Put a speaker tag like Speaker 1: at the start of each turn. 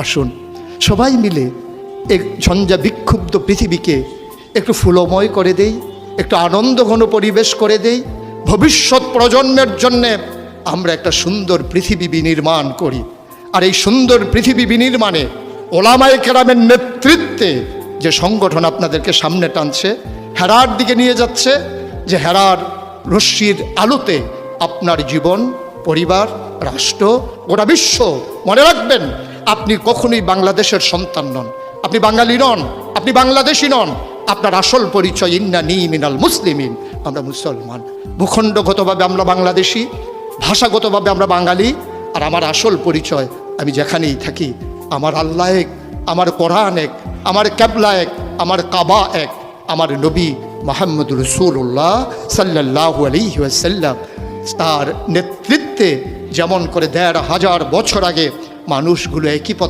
Speaker 1: আসুন সবাই মিলে এক ঝঞ্ঝা বিক্ষুব্ধ পৃথিবীকে একটু ফুলময় করে দেই, একটু আনন্দঘন পরিবেশ করে দেই। ভবিষ্যৎ প্রজন্মের জন্যে আমরা একটা সুন্দর পৃথিবী বিনির্মাণ করি। আর এই সুন্দর পৃথিবী বিনির্মাণে ওলামায়ে কেরামের নেতৃত্বে যে সংগঠন আপনাদেরকে সামনে টানছে, হেরার দিকে নিয়ে যাচ্ছে, যে হেরার রশ্মির আলোতে আপনার জীবন, পরিবার, রাষ্ট্র, গোটা বিশ্ব, মনে রাখবেন আপনি কখনোই বাংলাদেশের সন্তান নন, আপনি বাঙালি নন, আপনি বাংলাদেশি নন। আপনার আসল পরিচয় ইন্নানী মিনাল মুসলিমিন, আমরা মুসলমান। ভূখণ্ডগতভাবে আমরা বাংলাদেশি, ভাষাগতভাবে আমরা বাঙালি। আর আমার আসল পরিচয়, আমি যেখানেই থাকি আমার আল্লাহ এক, আমার কোরআন এক, আমার ক্যাবলা এক, আমার কাবা এক, আমার নবী মুহাম্মদ রাসূলুল্লাহ সাল্লাল্লাহু আলাইহি ওয়াসাল্লাম তার নেতৃত্বে যেমন করে ১৫০০ বছর আগে মানুষগুলো একই পথে